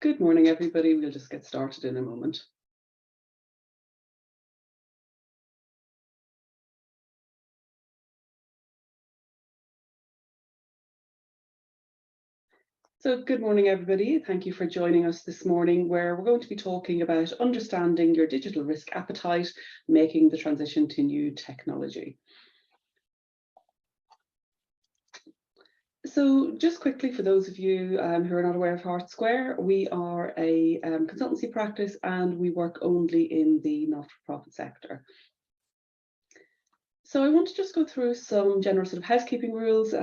Good morning, everybody. We'll just get started in a moment. So good morning, everybody. Thank you for joining us this morning, where we're going to be talking about understanding your digital risk appetite, making the transition to new technology. So just quickly, for those of you who are not aware of Hart Square, we are a consultancy practice and we work only in the not-for-profit sector. So I want to just go through some general sort of housekeeping rules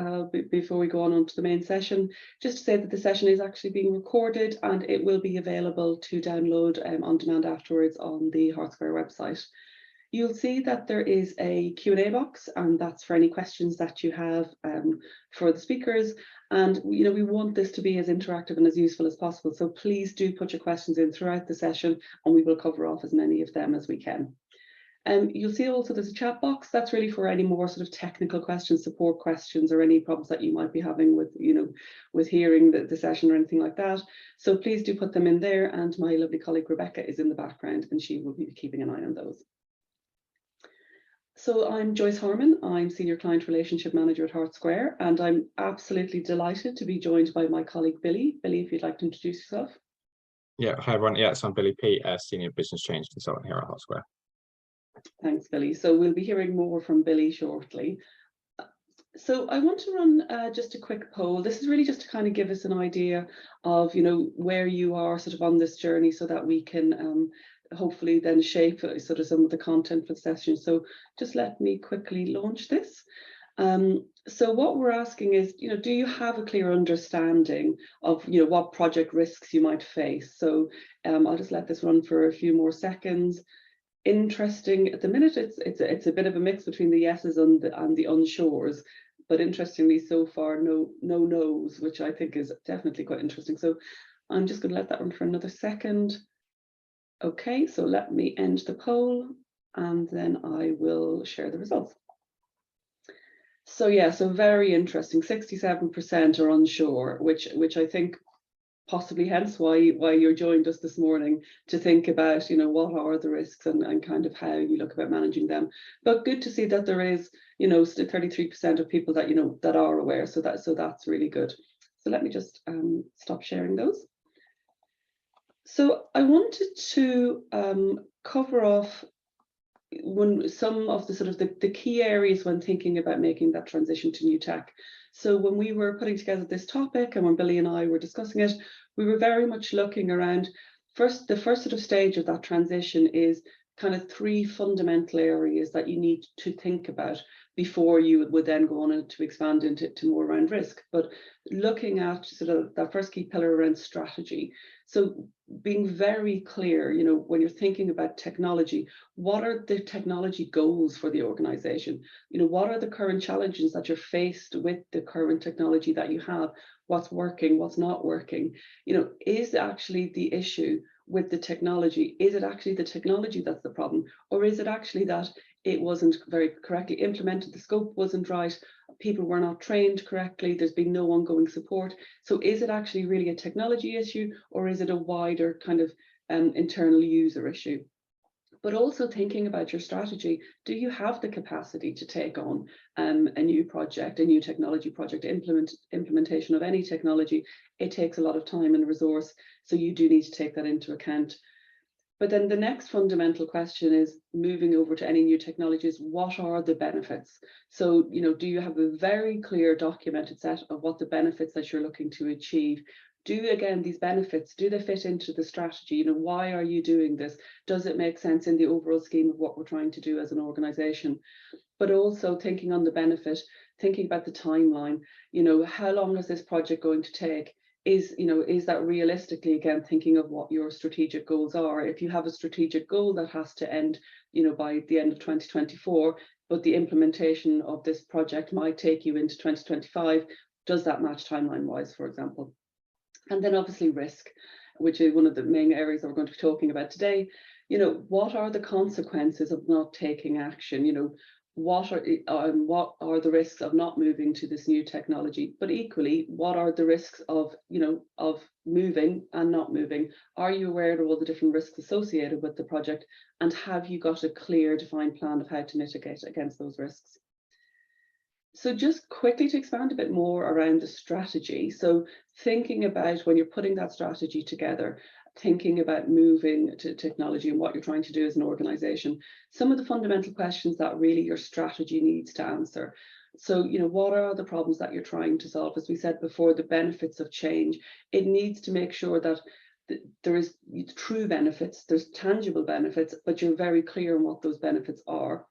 before we go on to the main session, just to say that the session is actually being recorded and it will be available to download on demand afterwards on the Hart Square website. You'll see that there is a Q&A box, and that's for any questions that you have for the speakers. And we want this to be as interactive and as useful as possible. So please do put your questions in throughout the session, and we will cover off as many of them as we can. You'll see also there's a chat box that's really for any more sort of technical questions, support questions, or any problems that you might be having with, with hearing the session or anything like that. So please do put them in there, and my lovely colleague Rebecca is in the background and she will be keeping an eye on those. So I'm Joyce Harmon. I'm Senior Client Relationship Manager at Hart Square, and I'm absolutely delighted to be joined by my colleague Billy. Billy, if you'd like to introduce yourself. Yeah, hi everyone. Yeah, so I'm Billy P, Senior Business Change Consultant here at Hart Square. Thanks, Billy. So we'll be hearing more from Billy shortly. So I want to run just a quick poll. This is really just to kind of give us an idea of, where you are sort of on this journey, so that we can hopefully then shape sort of some of the content for the session. So just let me quickly launch this. So what we're asking is, do you have a clear understanding of, what project risks you might face? So I'll just let this run for a few more seconds. Interesting, at the minute it's a bit of a mix between the yeses and the unsures, but interestingly so far no no's, which I think is definitely quite interesting. So I'm just going to let that run for another second. Okay, so let me end the poll and then I will share the results. So yeah, so very interesting. 67% are unsure, which I think possibly hence why you're joined us this morning, to think about, what are the risks and kind of how you look about managing them. But good to see that there is, still 33% of people that, that are aware. So that's really good. So let me just stop sharing those. So I wanted to cover off some of the sort of the key areas when thinking about making that transition to new tech. So when we were putting together this topic and when Billy and I were discussing it, we were very much looking around the first sort of stage of that transition is kind of three fundamental areas that you need to think about before you would then go on to expand into more around risk. But looking at sort of that first key pillar around strategy. So being very clear, when you're thinking about technology, what are the technology goals for the organization? What are the current challenges that you're faced with the current technology that you have? What's working, what's not working? Is actually the issue with the technology, is it actually the technology that's the problem? Or is it actually that it wasn't very correctly implemented, the scope wasn't right, people were not trained correctly, there's been no ongoing support? So is it actually really a technology issue, or is it a wider kind of internal user issue? But also thinking about your strategy. Do you have the capacity to take on a new project, a new technology project? Implementation of any technology, it takes a lot of time and resource, so you do need to take that into account. But then the next fundamental question is, moving over to any new technologies, what are the benefits? So, do you have a very clear documented set of what the benefits that you're looking to achieve? Again, these benefits, do they fit into the strategy? Why are you doing this? Does it make sense in the overall scheme of what we're trying to do as an organization? But also thinking on the benefit, thinking about the timeline, how long is this project going to take? Is that realistically, again, thinking of what your strategic goals are? If you have a strategic goal that has to end, by the end of 2024, but the implementation of this project might take you into 2025, does that match timeline wise, for example? And then obviously risk, which is one of the main areas that we're going to be talking about today. What are the consequences of not taking action? what are the risks of not moving to this new technology, but equally, what are the risks of, of moving and not moving? Are you aware of all the different risks associated with the project, and have you got a clear, defined plan of how to mitigate against those risks? So just quickly to expand a bit more around the strategy. So thinking about when you're putting that strategy together, thinking about moving to technology and what you're trying to do as an organization, some of the fundamental questions that really your strategy needs to answer. So, what are the problems that you're trying to solve? As we said before, the benefits of change. It needs to make sure that there is true benefits, there's tangible benefits, but you're very clear on what those benefits are.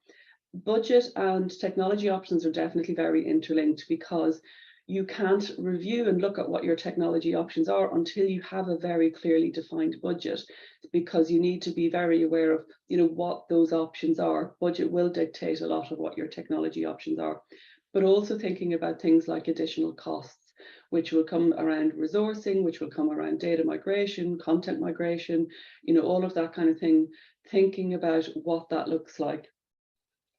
Budget and technology options are definitely very interlinked, because you can't review and look at what your technology options are until you have a very clearly defined budget, because you need to be very aware of what those options are. Budget will dictate a lot of what your technology options are, but also thinking about things like additional costs, which will come around resourcing, which will come around data migration, content migration, all of that kind of thing, thinking about what that looks like.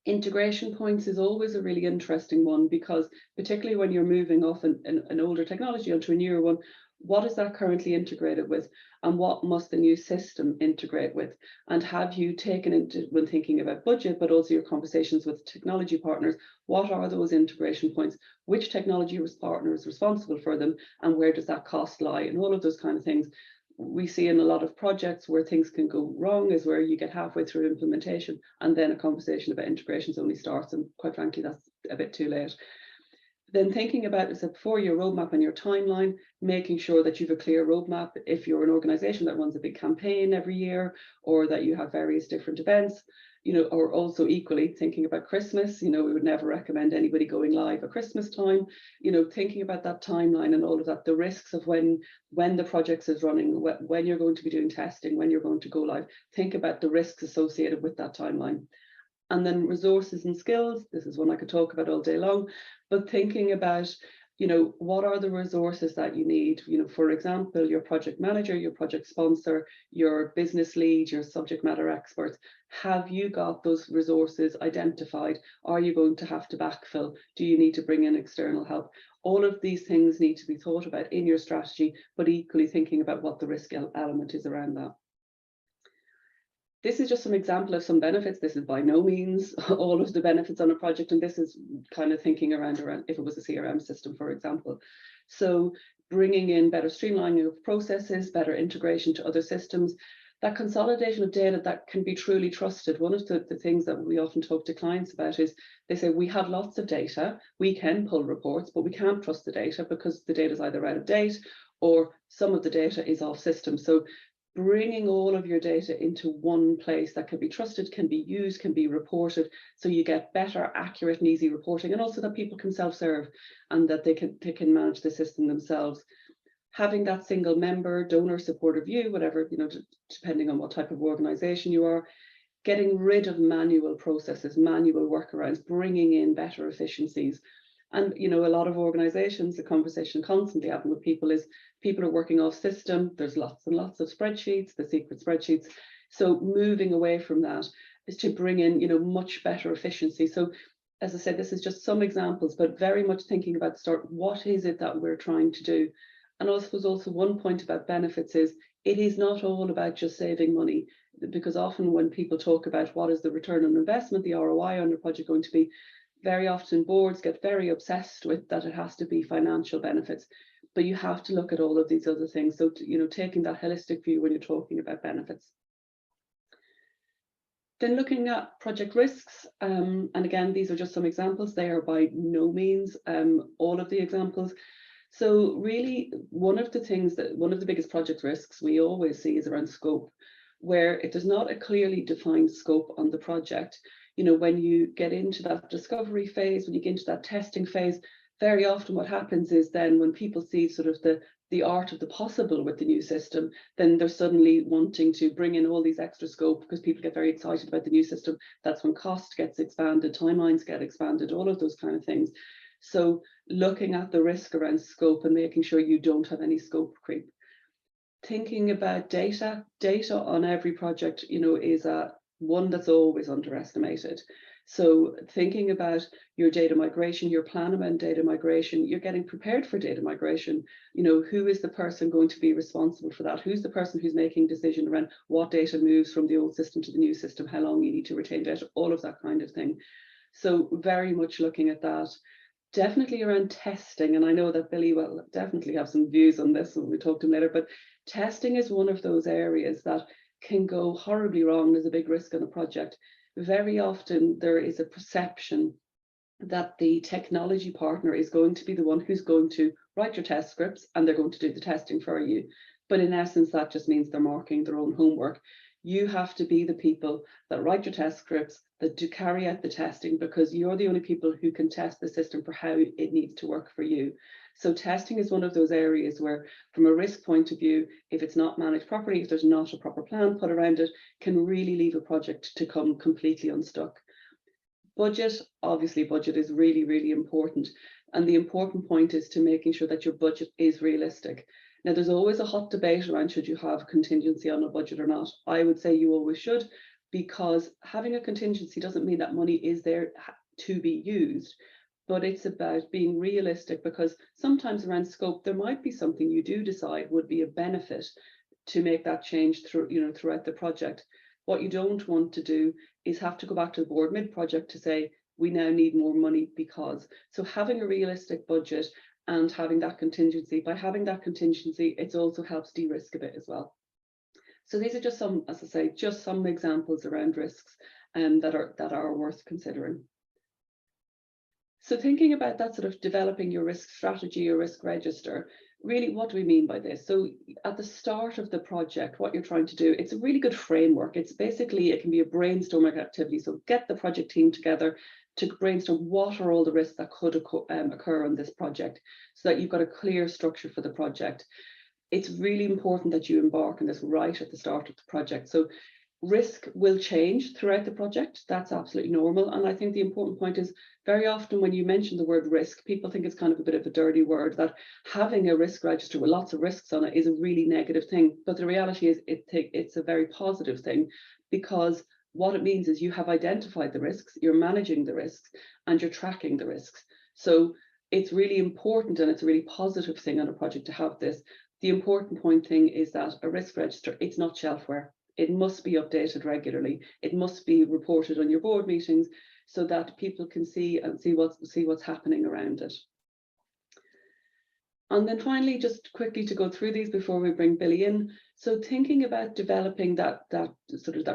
Integration points is always a really interesting one, because particularly when you're moving off an older technology onto a newer one, what is that currently integrated with, and what must the new system integrate with? And have you taken into, when thinking about budget, but also your conversations with technology partners, what are those integration points? Which technology partner is responsible for them, and where does that cost lie? And all of those kind of things. We see in a lot of projects where things can go wrong is where you get halfway through implementation and then a conversation about integrations only starts, and quite frankly that's a bit too late. Then thinking about, as I said before, your roadmap and your timeline, making sure that you have a clear roadmap. If you're an organization that runs a big campaign every year, or that you have various different events, or also equally thinking about Christmas, we would never recommend anybody going live at Christmas time, thinking about that timeline and all of that, the risks of when the project is running, when you're going to be doing testing, when you're going to go live, think about the risks associated with that timeline. And then resources and skills, this is one I could talk about all day long, but thinking about, what are the resources that you need? For example, your project manager, your project sponsor, your business lead, your subject matter experts, have you got those resources identified? Are you going to have to backfill? Do you need to bring in external help? All of these things need to be thought about in your strategy, but equally thinking about what the risk element is around that. This is just some example of some benefits. This is by no means all of the benefits on a project, and this is kind of thinking around if it was a CRM system, for example. So bringing in better streamlining of processes, better integration to other systems, that consolidation of data that can be truly trusted. One of the things that we often talk to clients about is they say, we have lots of data, we can pull reports, but we can't trust the data because the data is either out of date or some of the data is off system. So bringing all of your data into one place that can be trusted, can be used, can be reported, so you get better, accurate and easy reporting, and also that people can self-serve and that they can manage the system themselves. Having that single member, donor, supporter view, whatever, depending on what type of organization you are, getting rid of manual processes, manual workarounds, bringing in better efficiencies. And a lot of organizations, the conversation constantly having with people is people are working off system. There's lots and lots of spreadsheets, the secret spreadsheets. So moving away from that is to bring in, much better efficiency. So as I said, this is just some examples, but very much thinking about the start, what is it that we're trying to do? And I suppose also one point about benefits is it is not all about just saving money, because often when people talk about what is the return on investment, the ROI on your project going to be, very often boards get very obsessed with that it has to be financial benefits, but you have to look at all of these other things. So, taking that holistic view when you're talking about benefits. Then looking at project risks, and again, these are just some examples. They are by no means all of the examples. So really, one of the biggest project risks we always see is around scope, where if there's not a clearly defined scope on the project, when you get into that discovery phase, when you get into that testing phase, very often what happens is then when people see sort of the art of the possible with the new system, then they're suddenly wanting to bring in all these extra scope because people get very excited about the new system. That's when cost gets expanded, timelines get expanded, all of those kind of things. So looking at the risk around scope and making sure you don't have any scope creep. Thinking about data on every project, is one that's always underestimated. So thinking about your data migration, your plan around data migration, you're getting prepared for data migration. You know, who is the person going to be responsible for that? Who's the person who's making decision around what data moves from the old system to the new system, how long you need to retain data, all of that kind of thing. So very much looking at that. Definitely around testing, and I know that Billy will definitely have some views on this when we talk to him later, but testing is one of those areas that can go horribly wrong. There's a big risk on a project. Very often there is a perception that the technology partner is going to be the one who's going to write your test scripts and they're going to do the testing for you. But in essence, that just means they're marking their own homework. You have to be the people that write your test scripts, that do carry out the testing, because you're the only people who can test the system for how it needs to work for you. So testing is one of those areas where, from a risk point of view, if it's not managed properly, if there's not a proper plan put around it, can really leave a project to come completely unstuck. Budget, obviously budget is really, really important. And the important point is to making sure that your budget is realistic. Now, there's always a hot debate around should you have contingency on a budget or not. I would say you always should, because having a contingency doesn't mean that money is there to be used, but it's about being realistic, because sometimes around scope, there might be something you do decide would be a benefit to make that change throughout the project. What you don't want to do is have to go back to the board mid-project to say, we now need more money because. So having a realistic budget and having that contingency, by having that contingency, it also helps de-risk a bit as well. So these are just some, as I say, just some examples around risks that are worth considering. So thinking about that, sort of developing your risk strategy or risk register, really, what do we mean by this? So at the start of the project, what you're trying to do, it's a really good framework. It's basically, it can be a brainstorming activity. So get the project team together to brainstorm what are all the risks that could occur on this project, so that you've got a clear structure for the project. It's really important that you embark on this right at the start of the project. So risk will change throughout the project. That's absolutely normal. And I think the important point is, very often when you mention the word risk, people think it's kind of a bit of a dirty word, that having a risk register with lots of risks on it is a really negative thing. But the reality is it's a very positive thing, because what it means is you have identified the risks, you're managing the risks, and you're tracking the risks. So it's really important, and it's a really positive thing on a project to have this. The important thing is that a risk register, it's not shelfware. It must be updated regularly. It must be reported on your board meetings so that people can see what's happening around it. And then finally, just quickly to go through these before we bring Billy in. So thinking about developing that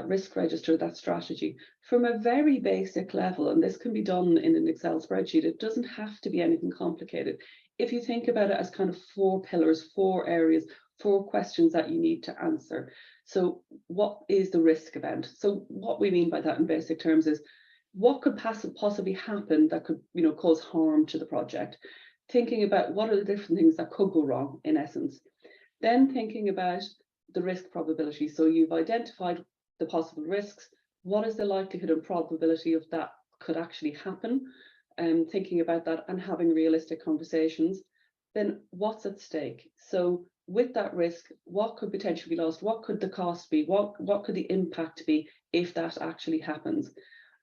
risk register, that strategy from a very basic level, and this can be done in an Excel spreadsheet. It doesn't have to be anything complicated. If you think about it as kind of 4 pillars, 4 areas, 4 questions that you need to answer. So what is the risk event? So what we mean by that in basic terms is, what could possibly happen that could, cause harm to the project? Thinking about what are the different things that could go wrong, in essence. Then thinking about the risk probability. So you've identified the possible risks. What is the likelihood and probability of that could actually happen? Thinking about that and having realistic conversations. Then what's at stake? So with that risk, what could potentially be lost? What could the cost be? What could the impact be if that actually happens?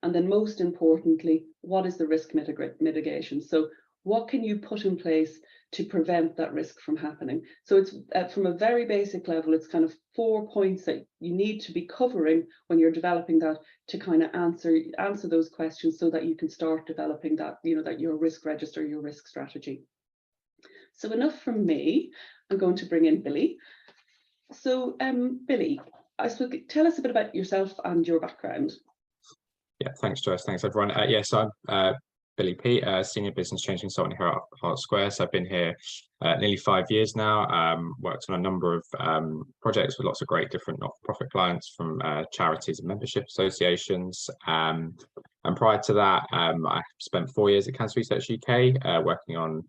And then most importantly, what is the risk mitigation? So what can you put in place to prevent that risk from happening? So it's from a very basic level, it's kind of 4 points that you need to be covering when you're developing that, to kind of answer those questions, so that you can start developing that, that your risk register, your risk strategy. So enough from me. I'm going to bring in Billy. So Billy, I suppose, tell us a bit about yourself and your background. Yeah, thanks, Joyce. Thanks, everyone. Yes, I'm Billy P, Senior Business Change Consultant here at Hart Square. So I've been here nearly 5 years now, worked on a number of projects with lots of great different not-for-profit clients, from charities and membership associations. And prior to that, I spent 4 years at Cancer Research UK, working on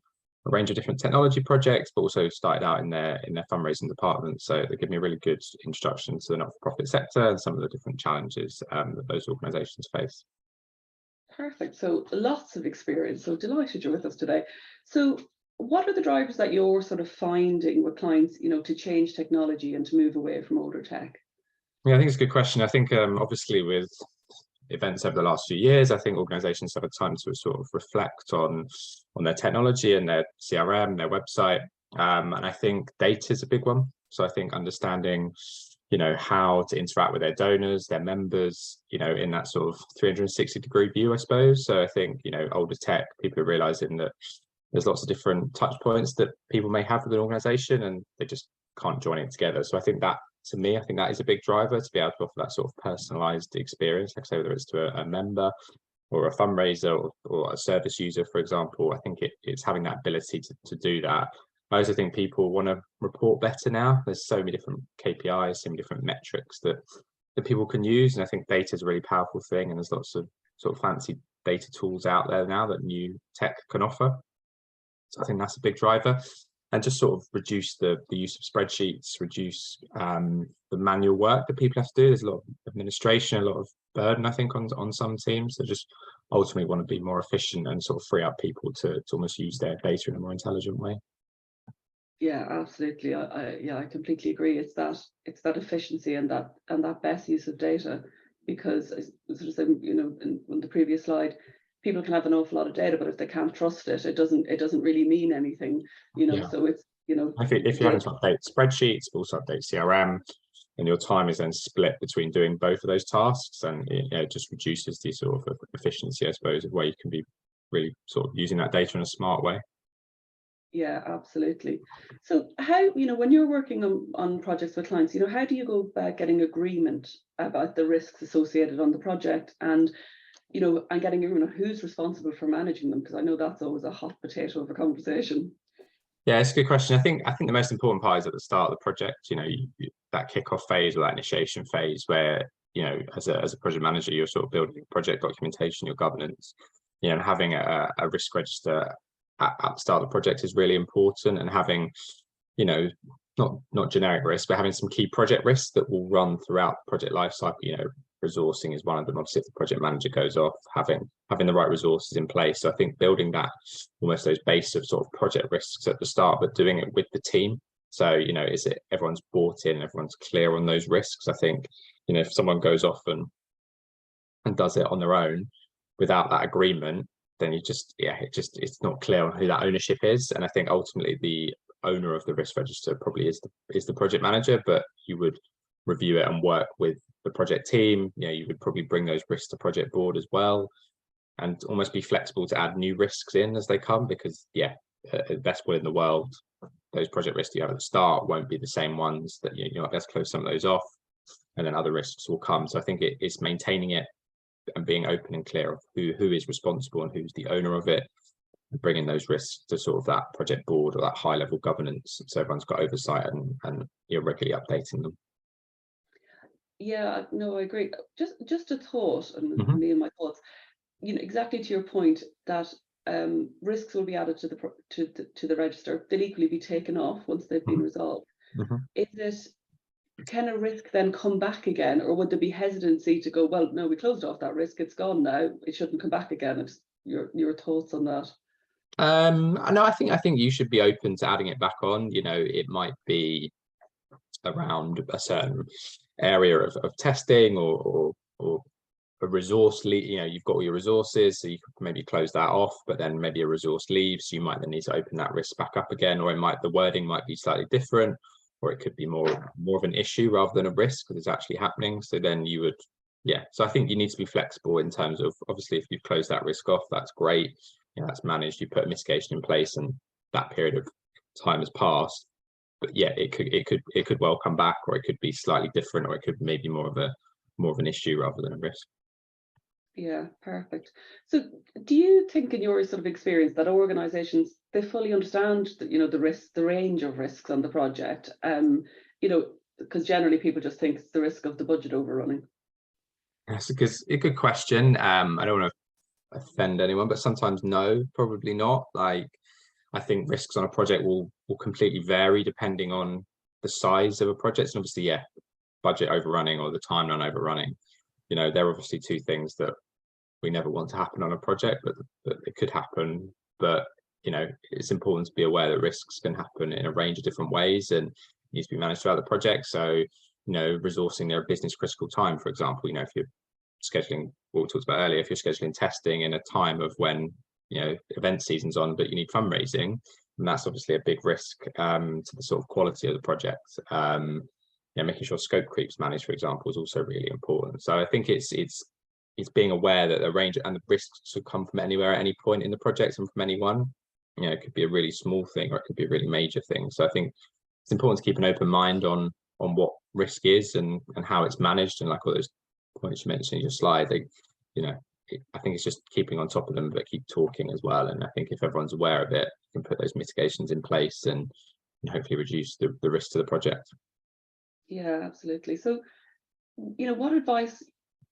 a range of different technology projects, but also started out in their fundraising department. So they give me a really good introduction to the not-for-profit sector and some of the different challenges that those organisations face. Perfect. So lots of experience. So delighted you're with us today. So what are the drivers that you're sort of finding with clients, to change technology and to move away from older tech? Yeah, I think it's a good question. I think obviously with events over the last few years, I think organizations have a time to sort of reflect on their technology and their CRM, their website. And I think data is a big one. So I think understanding, how to interact with their donors, their members, in that sort of 360-degree view, I suppose. So I think, older tech, people are realizing that there's lots of different touch points that people may have with an organization and they just can't join it together. So I think that, to me, I think that is a big driver, to be able to offer that sort of personalized experience, like I say, whether it's to a member or a fundraiser or a service user, for example. I think it's having that ability to do that. I also think people want to report better now. There's so many different KPIs, so many different metrics that people can use. And I think data is a really powerful thing. And there's lots of sort of fancy data tools out there now that new tech can offer. So I think that's a big driver. And just sort of reduce the use of spreadsheets, reduce the manual work that people have to do. There's a lot of administration, a lot of burden, I think, on some teams that just ultimately want to be more efficient and sort of free up people to almost use their data in a more intelligent way. Yeah, absolutely. I completely agree. It's that efficiency and that best use of data, because as I sort of said, in the previous slide, people can have an awful lot of data, but if they can't trust it, it doesn't really mean anything. Yeah. So it's I think if you're having to update spreadsheets, but also update CRM, and your time is then split between doing both of those tasks, and it just reduces the sort of efficiency, I suppose, of where you can be really sort of using that data in a smart way. Yeah, absolutely. So how, when you're working on projects with clients, how do you go about getting agreement about the risks associated on the project, and and getting who's responsible for managing them? Because I know that's always a hot potato of a conversation. Yeah, it's a good question. I think the most important part is at the start of the project. That kickoff phase or that initiation phase where as a project manager, you're sort of building your project documentation, your governance. Having a risk register at the start of the project is really important, and having not generic risks, but having some key project risks that will run throughout the project lifecycle. Resourcing is one of them. Obviously, if the project manager goes off, having the right resources in place. So I think building that, almost those base of sort of project risks at the start, but doing it with the team. So is it everyone's bought in, everyone's clear on those risks? I think if someone goes off and does it on their own without that agreement, then it's not clear on who that ownership is. And I think ultimately the owner of the risk register probably is the project manager, but you would review it and work with the project team. You would probably bring those risks to project board as well, and almost be flexible to add new risks in as they come, because the best will in the world, those project risks you have at the start won't be the same ones that let's close some of those off, and then other risks will come. So I think it's maintaining it and being open and clear of who is responsible and who's the owner of it, and bringing those risks to sort of that project board or that high level governance, so everyone's got oversight and you're regularly updating them. Yeah, no, I agree. Just a thought, and me and my thoughts. Exactly to your point that risks will be added to the register. They'll equally be taken off once they've been resolved. Can a risk then come back again, or would there be hesitancy to go, well, no, we closed off that risk, it's gone now, it shouldn't come back again? Your thoughts on that? No, I think you should be open to adding it back on. It might be around a certain area of testing or a resource leave. You've got all your resources, so you could maybe close that off, but then maybe a resource leaves, you might then need to open that risk back up again, or the wording might be slightly different, or it could be more of an issue rather than a risk that is actually happening. So then you would, so I think you need to be flexible in terms of, obviously, if you've closed that risk off, that's great, that's managed, you put a mitigation in place and that period of time has passed. But it could well come back, or it could be slightly different, or it could maybe more of an issue rather than a risk. Yeah, perfect. So do you think, in your sort of experience, that organizations, they fully understand that, the risks, the range of risks on the project? Because generally people just think it's the risk of the budget overrunning. That's a good question. I don't want to offend anyone, but sometimes no, probably not. Like, I think risks on a project will completely vary depending on the size of a project. And obviously, budget overrunning or the timeline overrunning, they're obviously two things that we never want to happen on a project, but it could happen. But it's important to be aware that risks can happen in a range of different ways and needs to be managed throughout the project. So resourcing their business critical time, for example, if you're scheduling, what we talked about earlier, if you're scheduling testing in a time of when, you know, event season's on, but you need fundraising, and that's obviously a big risk to the sort of quality of the project. You know, making sure scope creep's managed, for example, is also really important. So I think it's being aware that the range and the risks should come from anywhere at any point in the project and from anyone. You know, it could be a really small thing or it could be a really major thing. So I think it's important to keep an open mind on what risk is and how it's managed, and like all those points you mentioned in your slide, they, you know, I think it's just keeping on top of them, but keep talking as well. And I think if everyone's aware of it, you can put those mitigations in place and hopefully reduce the risk to the project. Yeah, absolutely. So, you know, what advice,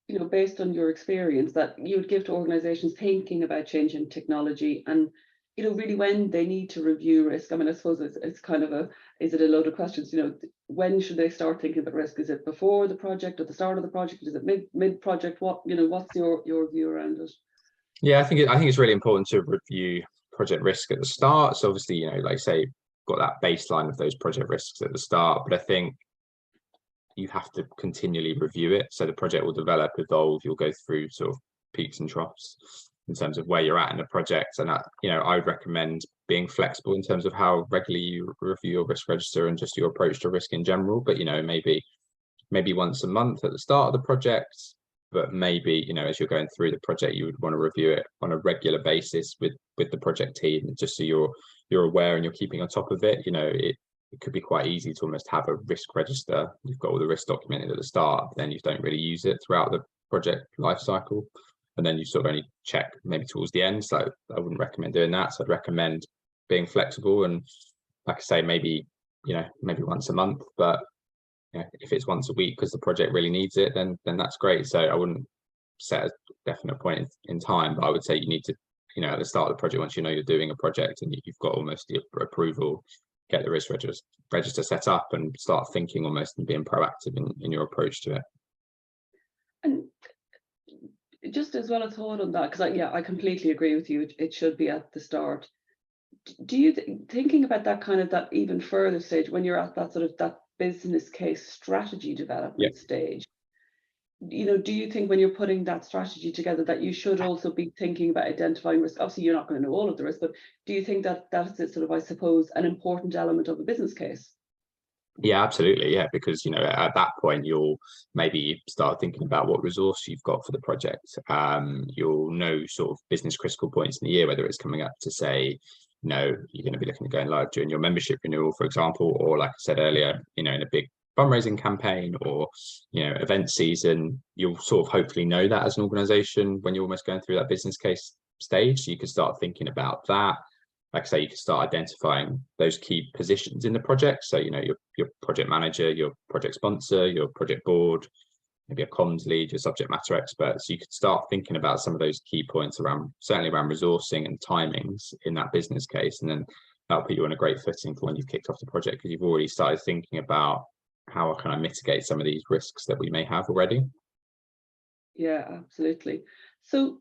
you know, based on your experience, that you would give to organizations thinking about changing technology, and, you know, really when they need to review risk? I mean, I suppose it's kind of a, is it a load of questions? You know, when should they start thinking about risk? Is it before the project, at the start of the project? Is it mid project? What, you know, what's your view around it? Yeah, I think it's really important to review project risk at the start. So obviously, you know, like say, got that baseline of those project risks at the start, but I think you have to continually review it. So the project will develop, evolve, you'll go through sort of peaks and troughs in terms of where you're at in the project. And you know, I would recommend being flexible in terms of how regularly you review your risk register and just your approach to risk in general. But, you know, maybe once a month at the start of the project, but maybe, you know, as you're going through the project, you would want to review it on a regular basis with the project team, just so you're aware and you're keeping on top of it. You know, it could be quite easy to almost have a risk register. You've got all the risk documented at the start, but then you don't really use it throughout the project life cycle. And then you sort of only check maybe towards the end. So I wouldn't recommend doing that. So I'd recommend being flexible and, like I say, maybe once a month, but you know, if it's once a week because the project really needs it, then that's great. So I wouldn't set a definite point in time, but I would say you need to, you know, at the start of the project, once you know you're doing a project and you've got almost the approval, get the risk register set up and start thinking almost and being proactive in your approach to it. And just as well as thought on that, because I completely agree with you. It should be at the start. Do you thinking about that kind of that even further stage when you're at that sort of that business case strategy development stage? You know, do you think when you're putting that strategy together that you should also be thinking about identifying risk? Obviously, you're not going to know all of the risk, but do you think that that's sort of, I suppose, an important element of a business case? Yeah, absolutely. Yeah, because, you know, at that point, you'll maybe start thinking about what resource you've got for the project. You'll know sort of business critical points in the year, whether it's coming up to say, you know, you're going to be looking at going live during your membership renewal, for example, or like I said earlier, you know, in a big fundraising campaign or, you know, event season. You'll sort of hopefully know that as an organization when you're almost going through that business case stage. So you can start thinking about that. Like I say, you can start identifying those key positions in the project. So, you know, your project manager, your project sponsor, your project board, maybe a comms lead, your subject matter expert. So you could start thinking about some of those key points around, certainly around resourcing and timings in that business case. And then that'll put you on a great footing for when you've kicked off the project, because you've already started thinking about how can I mitigate some of these risks that we may have already. Yeah, absolutely. So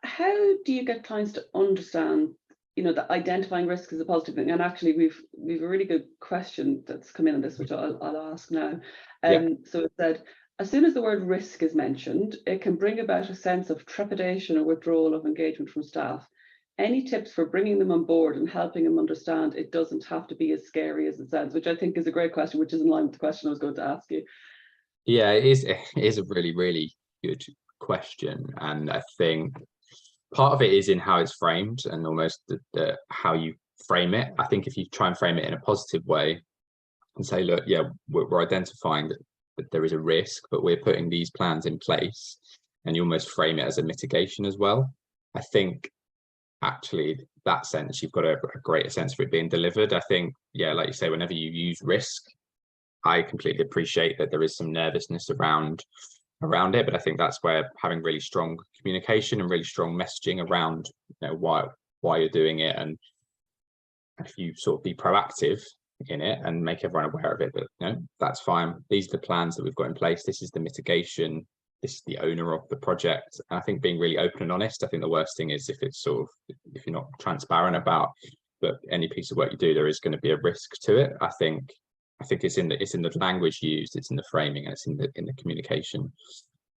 how do you get clients to understand, you know, that identifying risk is a positive thing? And actually, we've a really good question that's come in on this, which I'll ask now. So it said, as soon as the word risk is mentioned, it can bring about a sense of trepidation or withdrawal of engagement from staff. Any tips for bringing them on board and helping them understand it doesn't have to be as scary as it sounds? Which I think is a great question, which is in line with the question I was going to ask you. Yeah, it is a really, really good question. And I think part of it is in how it's framed and almost the how you frame it. I think if you try and frame it in a positive way and say, look, yeah, we're identifying that there is a risk, but we're putting these plans in place, and you almost frame it as a mitigation as well. I think actually that sense, you've got a greater sense for it being delivered. I think, yeah, like you say, whenever you use risk, I completely appreciate that there is some nervousness around it, but I think that's where having really strong communication and really strong messaging around, you know, why you're doing it, and if you sort of be proactive in it and make everyone aware of it, that, you know, that's fine, these are the plans that we've got in place, this is the mitigation, this is the owner of the project. And I think being really open and honest. I think the worst thing is if it's sort of, if you're not transparent about that any piece of work you do, there is going to be a risk to it. I think it's in the language used, it's in the framing, and it's in the communication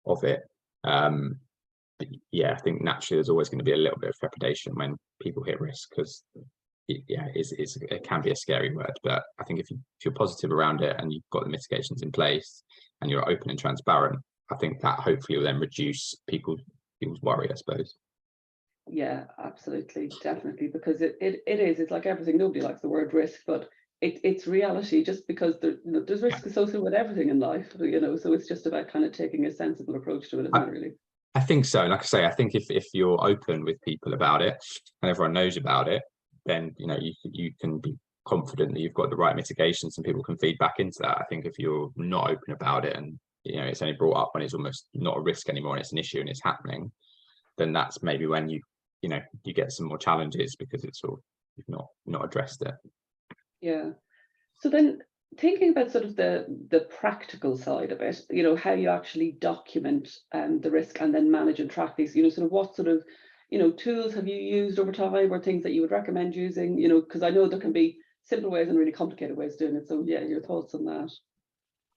of it. But yeah, I think naturally there's always going to be a little bit of trepidation when people hit risk, because it can be a scary word. But I think if you're positive around it and you've got the mitigations in place and you're open and transparent, I think that hopefully will then reduce people's worry, I suppose. Yeah, absolutely, definitely, because it's like everything. Nobody likes the word risk, but it's reality. Just because there's risk associated with everything in life, so it's just about kind of taking a sensible approach to it, isn't it, really? I think so. Like I say, I think if you're open with people about it and everyone knows about it, then you can be confident that you've got the right mitigations and people can feed back into that. I think if you're not open about it and it's only brought up when it's almost not a risk anymore and it's an issue and it's happening, then that's maybe when you get some more challenges because it's sort of you've not addressed it. Yeah. So then, thinking about sort of the practical side of it, how you actually document the risk and then manage and track these, sort of what sort of tools have you used over time, or things that you would recommend using, because I know there can be simple ways and really complicated ways of doing it. So yeah, your thoughts on that?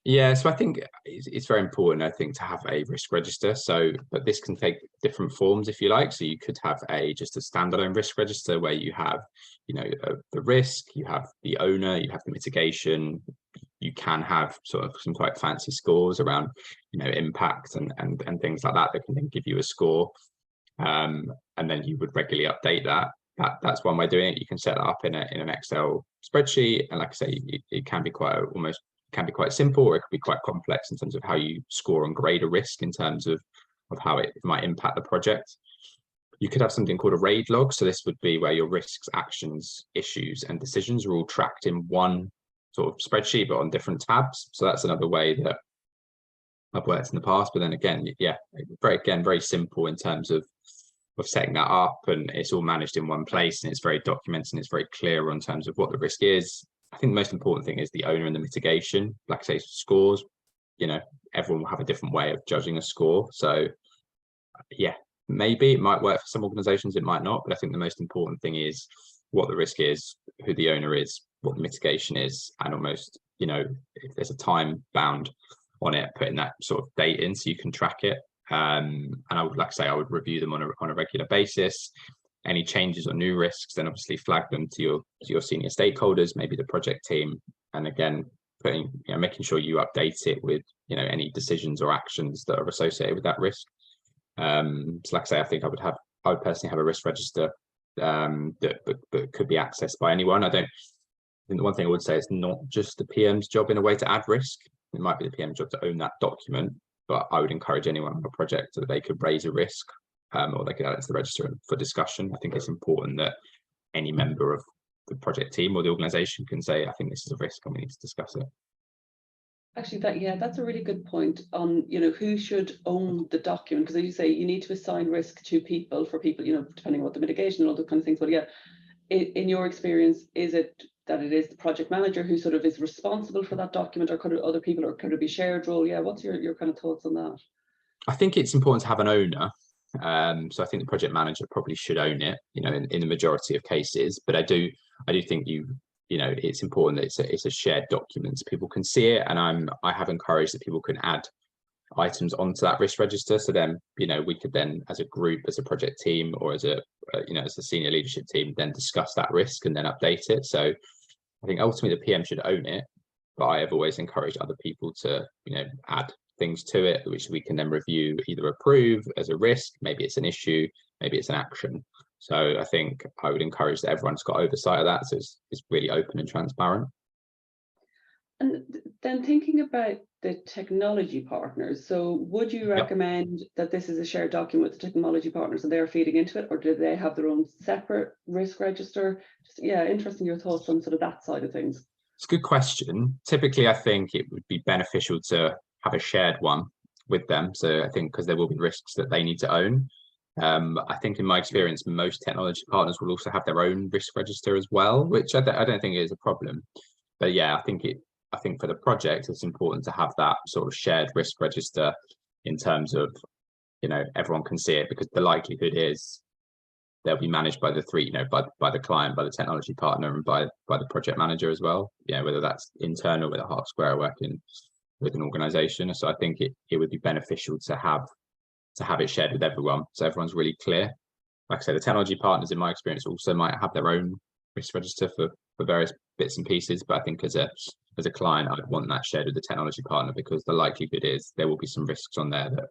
Yeah, so I think it's very important, I think, to have a risk register. So, but this can take different forms if you like. So you could have just a standalone risk register where you have, the risk, you have the owner, you have the mitigation. You can have sort of some quite fancy scores around, impact and things like that can then give you a score. And then you would regularly update that. That's one way of doing it. You can set that up in an Excel spreadsheet, and like I say, it can be quite simple, or it could be quite complex in terms of how you score and grade a risk in terms of how it might impact the project. You could have something called a RAID log. So this would be where your risks, actions, issues, and decisions are all tracked in one sort of spreadsheet, but on different tabs. So that's another way that I've worked in the past. But then again, yeah, very simple in terms of setting that up, and it's all managed in one place, and it's very documented and it's very clear in terms of what the risk is. I think the most important thing is the owner and the mitigation. Like I say, scores, everyone will have a different way of judging a score. So yeah, maybe it might work for some organizations, it might not, but I think the most important thing is what the risk is, who the owner is, what the mitigation is, and almost, if there's a time bound on it, putting that sort of date in so you can track it. And I would, like I say, I would review them on a regular basis. Any changes or new risks, then obviously flag them to your senior stakeholders, maybe the project team, and again making sure you update it with any decisions or actions that are associated with that risk. So like I say, I think I would personally have a risk register that could be accessed by anyone. I think the one thing I would say is not just the PM's job in a way to add risk. It might be the PM's job to own that document, but I would encourage anyone on a project that they could raise a risk, or they could add it to the register for discussion. I think it's important that any member of the project team or the organization can say, I think this is a risk and we need to discuss it. Actually, that's a really good point on, who should own the document, because as you say, you need to assign risk to people, depending on what the mitigation and all those kind of things. But yeah, in your experience, is it that it is the project manager who sort of is responsible for that document, or could it other people, or could it be shared role? Yeah, what's your kind of thoughts on that? I think it's important to have an owner. So I think the project manager probably should own it, in the majority of cases. But I do think it's important that it's a shared document so people can see it. And I have encouraged that people can add items onto that risk register. So then, we could then, as a group, as a project team, or as a senior leadership team, then discuss that risk and then update it. So I think ultimately the PM should own it, but I have always encouraged other people to, add things to it, which we can then review, either approve as a risk, maybe it's an issue, maybe it's an action. So I think I would encourage that everyone's got oversight of that, so it's really open and transparent. And then thinking about the technology partners, so would you recommend that this is a shared document with the technology partners and they're feeding into it, or do they have their own separate risk register? Interesting your thoughts on sort of that side of things. It's a good question. Typically, I think it would be beneficial to have a shared one with them. So I think because there will be risks that they need to own. I think in my experience, most technology partners will also have their own risk register as well, which I don't think is a problem. But yeah, I think for the project, it's important to have that sort of shared risk register in terms of, everyone can see it, because the likelihood is they'll be managed by the three, by the client, by the technology partner, and by the project manager as well. Whether that's internal with a Hart Square working with an organization. So I think it would be beneficial to have to have it shared with everyone, so everyone's really clear. Like I said, the technology partners, in my experience, also might have their own risk register for various bits and pieces, but I think as a client, I'd want that shared with the technology partner, because the likelihood is there will be some risks on there that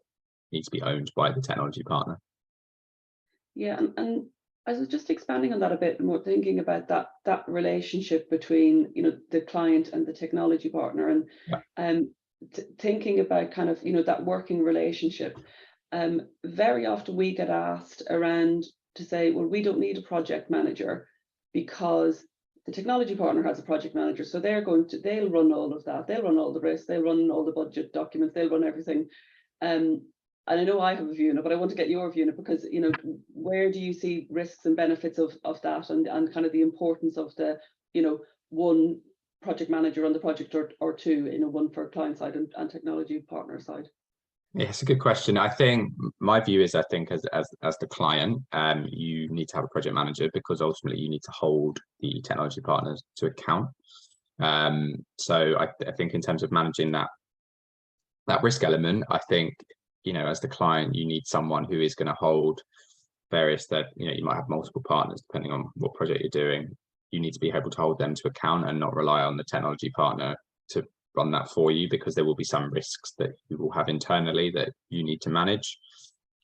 need to be owned by the technology partner. Yeah, and I was just expanding on that a bit more, thinking about that relationship between, you know, the client and the technology partner, and Yeah. thinking about kind of, you know, that working relationship. Very often we get asked around to say, well, we don't need a project manager because the technology partner has a project manager, so they'll run all of that, they'll run all the risks, they'll run all the budget documents, they'll run everything. And I know I have a view on it, but I want to get your view on it, because, you know, where do you see risks and benefits of that, and kind of the importance of the, you know, one project manager on the project, or two, you know, one for client side and technology partner side? Yeah, it's a good question. I think my view is, I think as the client, you need to have a project manager, because ultimately you need to hold the technology partners to account. So I think in terms of managing that risk element, I think, you know, as the client, you need someone who is going to hold various, that, you know, you might have multiple partners depending on what project you're doing. You need to be able to hold them to account and not rely on the technology partner to run that for you, because there will be some risks that you will have internally that you need to manage.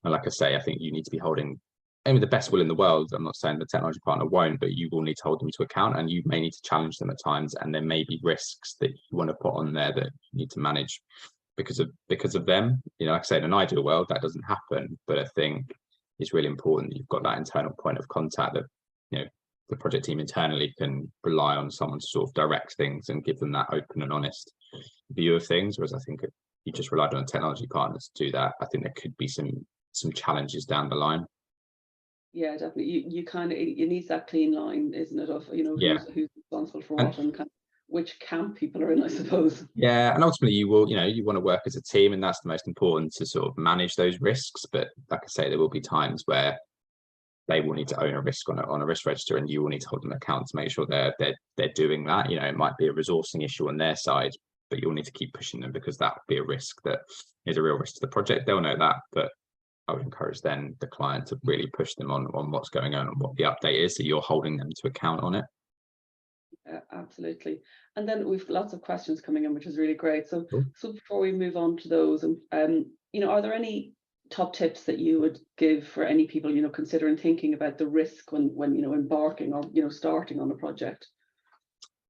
And like I say, I think you need to be holding, and with the best will in the world, I'm not saying the technology partner won't, but you will need to hold them to account, and you may need to challenge them at times, and there may be risks that you want to put on there that you need to manage because of them. You know, like I say, in an ideal world that doesn't happen, but I think it's really important that you've got that internal point of contact, that, you know, the project team internally can rely on someone to sort of direct things and give them that open and honest view of things. Whereas I think if you just relied on technology partners to do that, I think there could be some challenges down the line. Yeah, definitely. You kind of, it needs that clean line, isn't it, of, you know, Yeah. who's responsible for And what, and kind of which camp people are in, I suppose. yeah, and ultimately you will, you know, you want to work as a team, and that's the most important, to sort of manage those risks. But like I say, there will be times where they will need to own a risk on a risk register, and you will need to hold them account to make sure they're doing that. You know, it might be a resourcing issue on their side, but you'll need to keep pushing them, because that would be a risk that is a real risk to the project. They'll know that, but I would encourage then the client to really push them on what's going on and what the update is, so you're holding them to account on it. Absolutely. And then we've lots of questions coming in, which is really great. So, Cool. so before we move on to those, and you know, are there any top tips that you would give for any people, you know, considering thinking about the risk when you know, embarking, or, you know, starting on a project?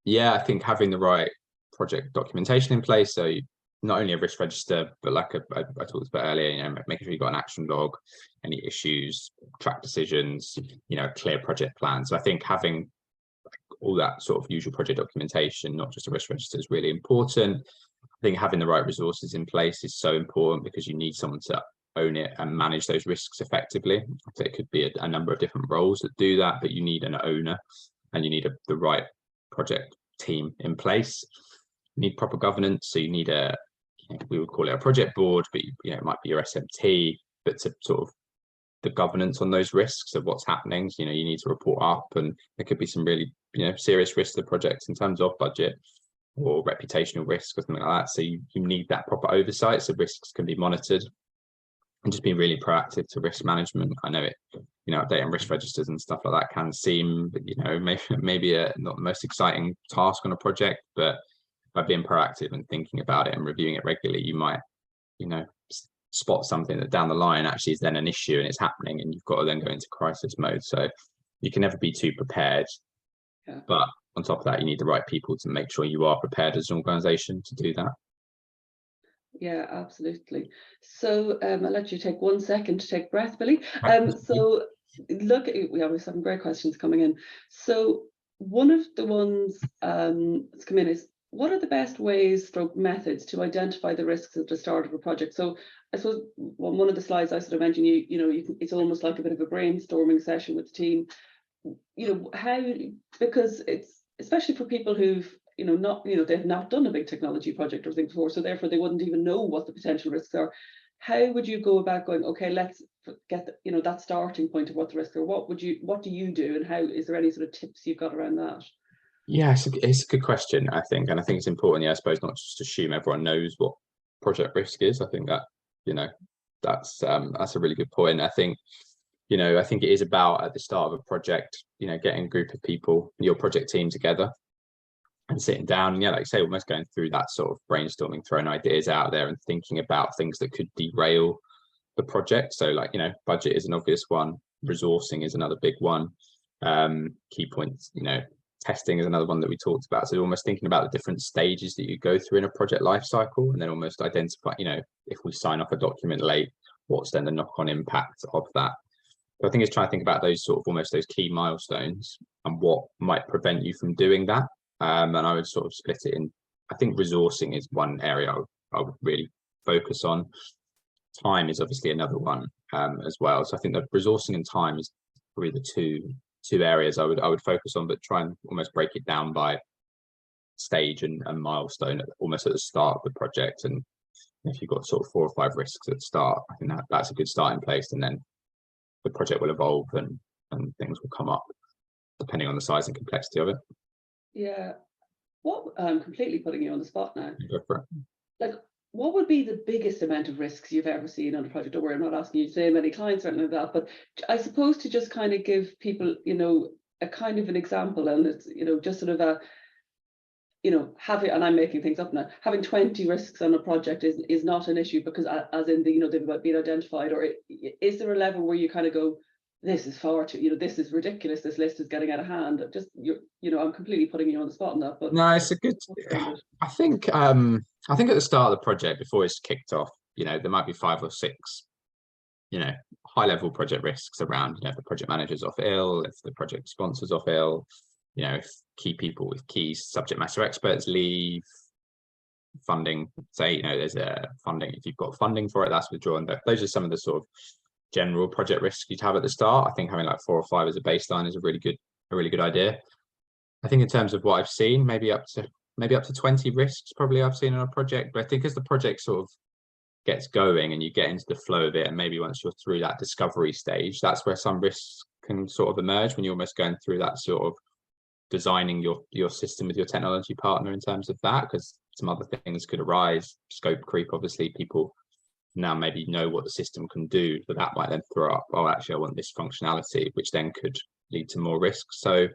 Yeah, I think having the right project documentation in place, so not only a risk register, but like I talked about earlier, you know, making sure you've got an action log, any issues, track decisions, you know, a clear project plan. So I think having all that sort of usual project documentation, not just a risk register, is really important. I think having the right resources in place is so important, because you need someone to own it and manage those risks effectively. So it could be a number of different roles that do that, but you need an owner, and you need the right project team in place. You need proper governance, so you need we would call it a project board, but you know, it might be your SMT, but to sort of the governance on those risks of what's happening. So, you know, you need to report up, and there could be some really, you know, serious risks to the project in terms of budget or reputational risk or something like that. So you need that proper oversight, so risks can be monitored, and just being really proactive to risk management. I know it, you know, updating risk registers and stuff like that can seem, you know, maybe not the most exciting task on a project, but by being proactive and thinking about it and reviewing it regularly, you might, you know, spot something that down the line actually is then an issue and it's happening, and you've got to then go into crisis mode. So you can never be too prepared. Yeah. But on top of that, you need the right people to make sure you are prepared as an organization to do that. Yeah, absolutely. So I'll let you take 1 second to take breath, Billy. Right. So look, we have some great questions coming in. So one of the ones that's come in is, what are the best ways, stroke methods, to identify the risks at the start of a project? So I suppose one of the slides I sort of mentioned, it's almost like a bit of a brainstorming session with the team. You know, how, because it's especially for people who've, you know, not, you know, they've not done a big technology project or thing before, so therefore they wouldn't even know what the potential risks are. How would you go about going, okay, let's get you know, that starting point of what the risks are? What do you do, and how, is there any sort of tips you've got around that? Yeah, it's a good question, I think. And I think it's important, yeah, I suppose, not just assume everyone knows what project risk is. I think that, you know, that's a really good point. I think, I think it is about, at the start of a project, getting a group of people, your project team, together and sitting down, and like you say, almost going through that sort of brainstorming, throwing ideas out there and thinking about things that could derail the project. So like, budget is an obvious one, resourcing is another big one, key points, testing is another one that we talked about. So almost thinking about the different stages that you go through in a project life cycle, and then almost identify, if we sign off a document late, what's then the knock-on impact of that. So I think it's trying to think about those sort of almost those key milestones and what might prevent you from doing that. And I would sort of split it in, I think resourcing is one area I would really focus on. Time is obviously another one as well. So I think that resourcing and time is probably the two areas I would focus on, but try and almost break it down by stage and milestone almost at the start of the project. And if you've got sort of 4 or 5 risks at the start, I think that's a good starting place, and then the project will evolve and things will come up depending on the size and complexity of it. Yeah. What I'm completely putting you on the spot now. Go for it. Like, what would be the biggest amount of risks you've ever seen on a project? Don't worry, I'm not asking you to name any clients or anything like that, but I suppose to just kind of give people, a kind of an example, and it's, just sort of a, having, and I'm making things up now, having 20 risks on a project is not an issue, because as in the, they've been identified, or is there a level where you kind of go, this is far too, this is ridiculous, this list is getting out of hand? Just, I'm completely putting you on the spot on that, but no, it's a good, I think at the start of the project, before it's kicked off, there might be 5 or 6 high level project risks around, if the project manager's off ill, if the project sponsor's off ill, if key people with key subject matter experts leave, funding, say, there's a funding, if you've got funding for it, that's withdrawn. Those are some of the sort of general project risks you'd have at the start. I think having like 4 or 5 as a baseline is a really good idea. I think in terms of what I've seen, maybe up to 20 risks probably I've seen on a project. But I think as the project sort of gets going and you get into the flow of it, and maybe once you're through that discovery stage, that's where some risks can sort of emerge, when you're almost going through that sort of designing your system with your technology partner in terms of that, because some other things could arise. Scope creep, obviously, people now maybe know what the system can do, but that might then throw up, oh, actually I want this functionality, which then could lead to more risks. So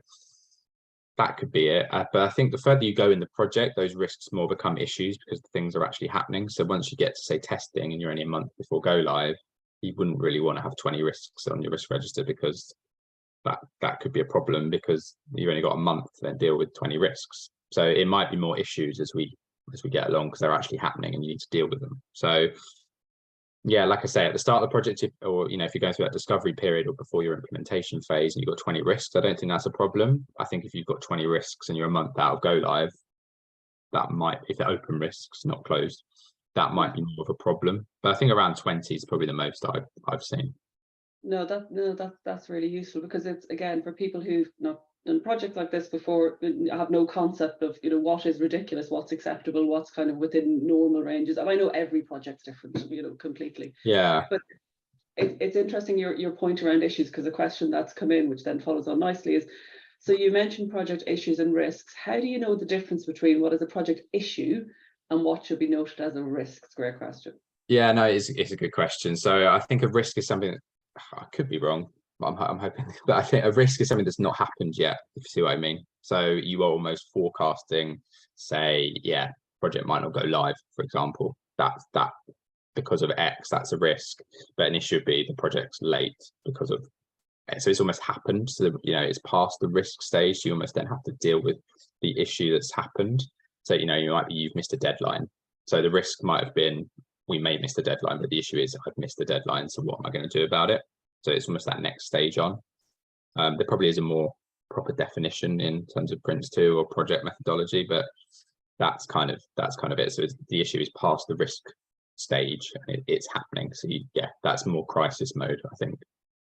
that could be it. But I think the further you go in the project, those risks more become issues, because the things are actually happening. So once you get to, say, testing, and you're only a month before go live, you wouldn't really want to have 20 risks on your risk register, because that could be a problem, because you've only got a month to then deal with 20 risks. So it might be more issues as we get along, because they're actually happening and you need to deal with them. So yeah, like I say, at the start of the project, or if you're going through that discovery period or before your implementation phase and you've got 20 risks, I don't think that's a problem. I think if you've got 20 risks and you're a month out of go live, that might, if they're open risks, not closed, that might be more of a problem. But I think around 20 is probably the most I've seen. No, that's really useful, because it's, again, for people who've not done projects like this before, have no concept of what is ridiculous, what's acceptable, what's kind of within normal ranges. And I know every project's different, completely. Yeah. But it's interesting your point around issues, because a question that's come in, which then follows on nicely, is, so you mentioned project issues and risks. How do you know the difference between what is a project issue and what should be noted as a risk? It's a great question. Yeah, no, it's a good question. So I think a risk is something that, I could be wrong, but I'm hoping, but I think a risk is something that's not happened yet, if you see what I mean. So you are almost forecasting, say, project might not go live, for example. That because of X, that's a risk. But an issue would be the project's late because of, so it's almost happened. So it's past the risk stage. So you almost then have to deal with the issue that's happened. So you've missed a deadline. So the risk might have been, we may miss the deadline, but the issue is I've missed the deadline, so what am I going to do about it? So it's almost that next stage on. There probably is a more proper definition in terms of Prince 2 or project methodology, but that's kind of it. So the issue is past the risk stage, and it's happening. So that's more crisis mode, I think.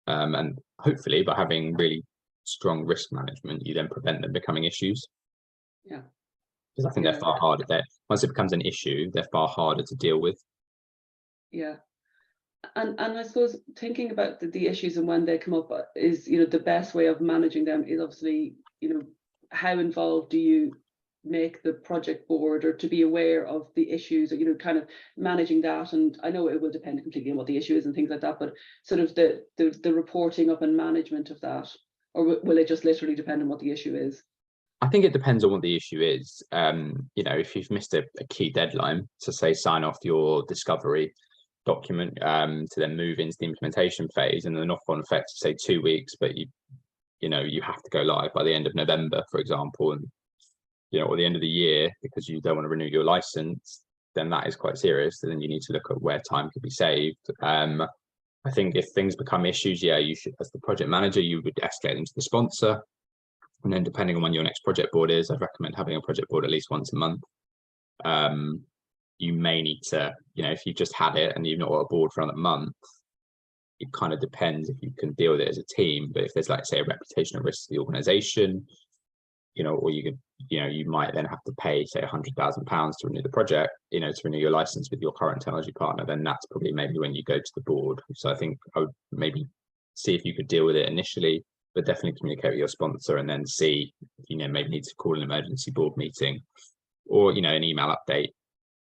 And hopefully by having really strong risk management, you then prevent them becoming issues. Yeah. Because I think they're far harder. Once it becomes an issue, they're far harder to deal with. Yeah. And I suppose thinking about the issues and when they come up is, the best way of managing them is obviously, how involved do you make the project board, or to be aware of the issues, or, you know, kind of managing that? And I know it will depend completely on what the issue is and things like that, but sort of the reporting up and management of that, or will it just literally depend on what the issue is? I think it depends on what the issue is. You know, if you've missed a key deadline to say sign off your discovery document to then move into the implementation phase, and the knock-on effect to say 2 weeks, but you know you have to go live by the end of November, for example, and you know, or the end of the year because you don't want to renew your license, then that is quite serious. So then you need to look at where time could be saved. I think if things become issues, yeah, you should, as the project manager, you would escalate them to the sponsor. And then depending on when your next project board is, I'd recommend having a project board at least once a month. You may need to, you know, if you just had it and you've not got a board for another month, it kind of depends if you can deal with it as a team. But if there's, like, say, a reputational risk to the organization, you know, or you could, you know, you might then have to pay, say, £100,000 to renew the project, you know, to renew your license with your current technology partner, then that's probably maybe when you go to the board. So I think I would maybe see if you could deal with it initially, but definitely communicate with your sponsor, and then see if, you know, maybe need to call an emergency board meeting, or, you know, an email update,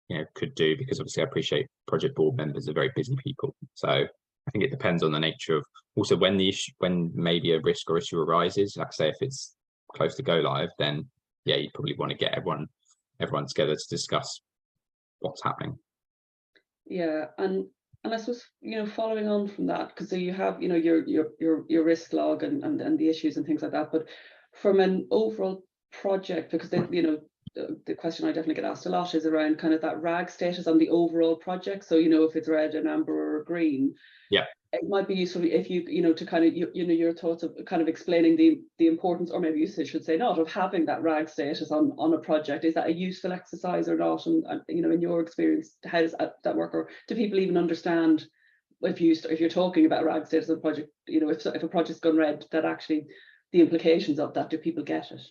you know, could do, because obviously I appreciate project board members are very busy people. So I think it depends on the nature of also when the issue, when maybe a risk or issue arises. Like I say, if it's close to go live, then yeah, you probably want to get everyone together to discuss what's happening. Yeah, and I suppose, you know, following on from that, because so you have, you know, your risk log and the issues and things like that, but from an overall project, because they, you know, the question I definitely get asked a lot is around kind of that RAG status on the overall project. So, you know, if it's red, an amber, or a green, Yeah, it might be useful if you know, to kind of, you know, your thoughts of kind of explaining the importance, or maybe you should say not, of having that RAG status on a project. Is that a useful exercise or not? And you know, in your experience, how does that work? Or do people even understand, if you're talking about RAG status of a project, you know, if a project's gone red, that actually the implications of that, do people get it?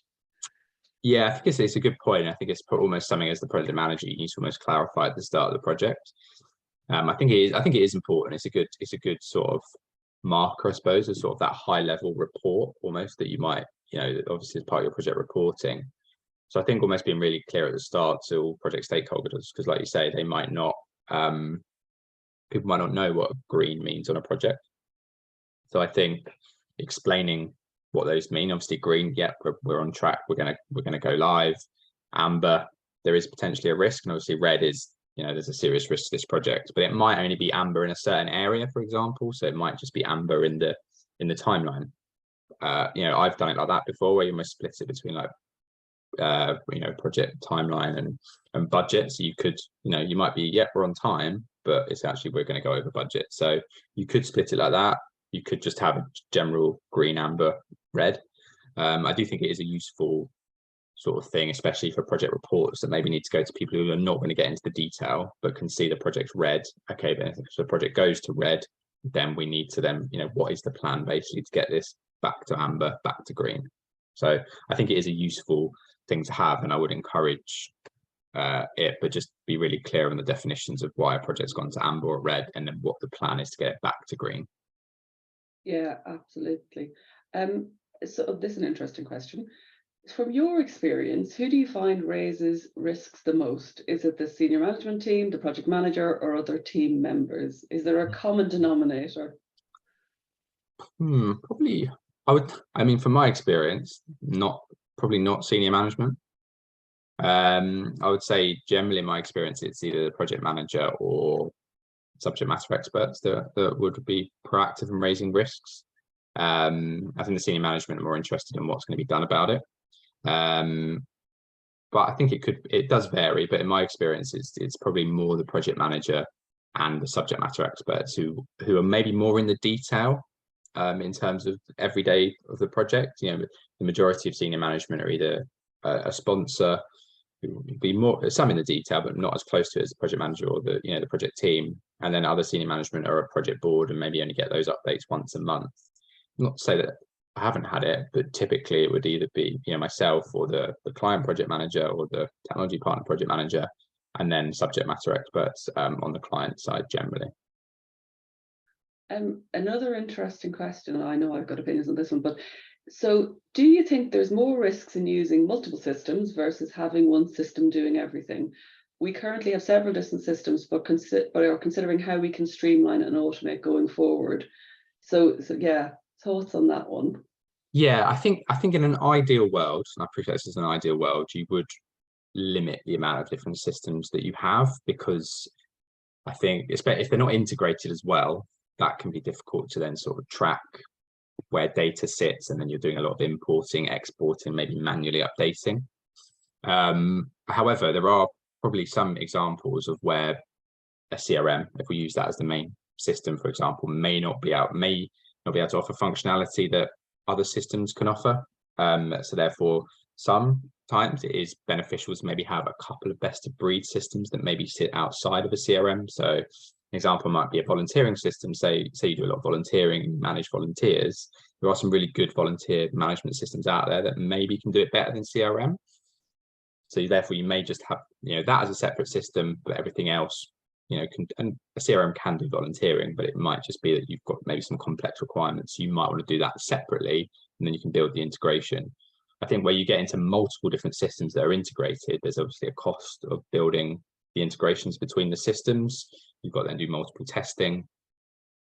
yeah, I think it's a good point. I think it's almost something, as the project manager, you need to almost clarify at the start of the project. I think it is important. It's a good sort of marker, I suppose, as sort of that high level report almost that you might, you know, obviously as part of your project reporting. So I think almost being really clear at the start to all project stakeholders, because like you say, they might not, people might not know what green means on a project. So I think explaining what those mean. Obviously, green, yeah, we're on track. We're gonna go live. Amber, there is potentially a risk, and obviously red is, you know, there's a serious risk to this project, but it might only be amber in a certain area, for example. So it might just be amber in the timeline. You know, I've done it like that before, where you must split it between, like, you know, project timeline and budget. So you could, you know, you might be, yeah, we're on time, but it's actually we're going to go over budget. So you could split it like that. You could just have a general green, amber, red. I do think it is a useful sort of thing, especially for project reports that maybe need to go to people who are not going to get into the detail, but can see the project red. Okay, then if the project goes to red, then we need to then, you know, what is the plan basically to get this back to amber, back to green. So I think it is a useful thing to have, and I would encourage it, but just be really clear on the definitions of why a project's gone to amber or red, and then what the plan is to get it back to green. Yeah, absolutely. So this is an interesting question. From your experience, who do you find raises risks the most? Is it the senior management team, the project manager, or other team members? Is there a common denominator? Probably, I mean, from my experience, probably not senior management. I would say generally in my experience, it's either the project manager or subject matter experts that would be proactive in raising risks. I think the senior management are more interested in what's going to be done about it. But I think it does vary, but in my experience, it's probably more the project manager and the subject matter experts who are maybe more in the detail in terms of every day of the project. You know, the majority of senior management are either a sponsor, who would be more some in the detail, but not as close to it as the project manager or the, you know, the project team. And then other senior management are a project board and maybe only get those updates once a month. Not to say that I haven't had it, but typically it would either be, you know, myself or the client project manager or the technology partner project manager, and then subject matter experts on the client side generally. Another interesting question, and I know I've got opinions on this one, but So do you think there's more risks in using multiple systems versus having one system doing everything? We currently have several different systems, but are considering how we can streamline and automate going forward. So yeah, thoughts on that one? Yeah, I think in an ideal world, and I appreciate this is an ideal world, you would limit the amount of different systems that you have, because I think especially if they're not integrated as well, that can be difficult to then sort of track where data sits, and then you're doing a lot of importing, exporting, maybe manually updating. However, there are probably some examples of where a CRM, if we use that as the main system, for example, may not be able to offer functionality that other systems can offer. So therefore, sometimes it is beneficial to maybe have a couple of best of breed systems that maybe sit outside of a CRM. So an example might be a volunteering system. Say you do a lot of volunteering, manage volunteers. There are some really good volunteer management systems out there that maybe can do it better than CRM. So therefore, you may just have that as a separate system, but everything else, and a CRM can do volunteering, but it might just be that you've got maybe some complex requirements. You might want to do that separately, and then you can build the integration. I think where you get into multiple different systems that are integrated, there's obviously a cost of building the integrations between the systems. You've got to then do multiple testing,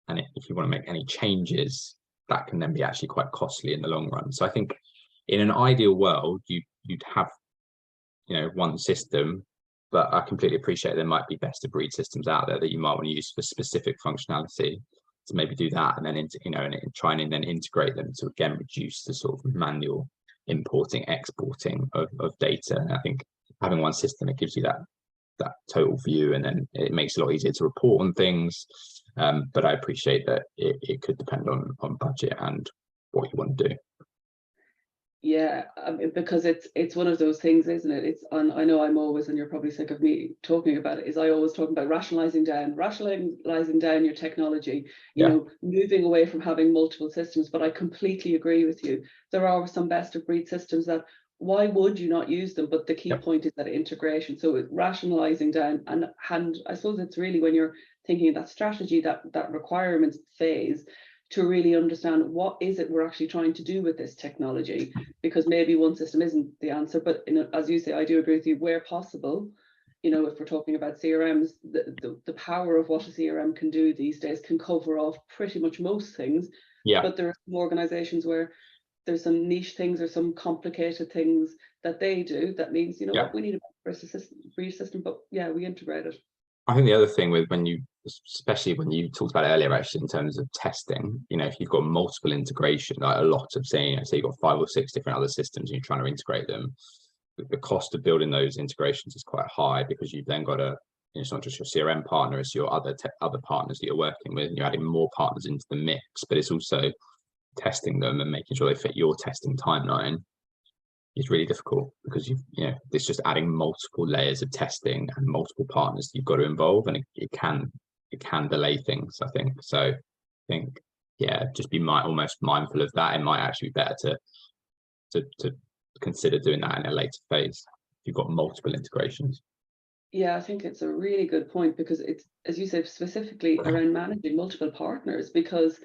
and if you want to make any changes, that can then be actually quite costly in the long run. So I think in an ideal world, you'd have one system, but I completely appreciate there might be best of breed systems out there that you might want to use for specific functionality, to maybe do that, and then and try and then integrate them to again reduce the sort of manual importing, exporting of data. And I think having one system, it gives you that total view, and then it makes it a lot easier to report on things. But I appreciate that it could depend on budget and what you want to do. Yeah, because it's one of those things, isn't it? It's on. I know I'm always, and you're probably sick of me talking about it. Is I always talk about rationalizing down your technology. Yeah, Moving away from having multiple systems. But I completely agree with you. There are some best of breed systems that why would you not use them? But the key yeah, point is that integration. So rationalizing down, and I suppose it's really when you're thinking of that strategy, that requirements phase, to really understand what is it we're actually trying to do with this technology, because maybe one system isn't the answer, but as you say, I do agree with you, where possible, if we're talking about CRMs, the power of what a CRM can do these days can cover off pretty much most things. yeah. But there are some organizations where there's some niche things or some complicated things that they do that means, Yeah. what, we need a brief system, but yeah, we integrate it. I think the other thing with especially when you talked about it earlier, actually, in terms of testing, if you've got multiple integration, like a lot of saying, say you've got 5 or 6 different other systems and you're trying to integrate them, the cost of building those integrations is quite high, because you've then got to, it's not just your CRM partner, it's your other partners that you're working with, and you're adding more partners into the mix, but it's also testing them and making sure they fit your testing timeline. Is really difficult, because it's just adding multiple layers of testing and multiple partners that you've got to involve, and it can delay things, I think. So I think, yeah, just be almost mindful of that. It might actually be better to consider doing that in a later phase if you've got multiple integrations. Yeah, I think it's a really good point, because it's, as you said, specifically around managing multiple partners, because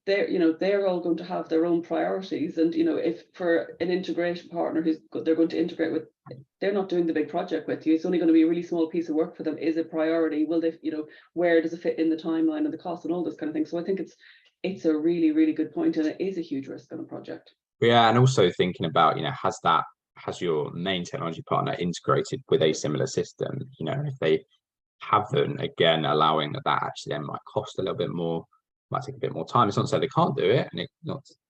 they're all going to have their own priorities. And if for an integration partner they're going to integrate with, they're not doing the big project with you, it's only going to be a really small piece of work for them. Is it priority? Will they, where does it fit in the timeline and the cost and all this kind of thing? So I think it's a really, really good point, and it is a huge risk on a project. Yeah, and also thinking about, has your main technology partner integrated with a similar system? If they haven't, again, allowing that actually then might cost a little bit more, might take a bit more time. It's not to say they can't do it, and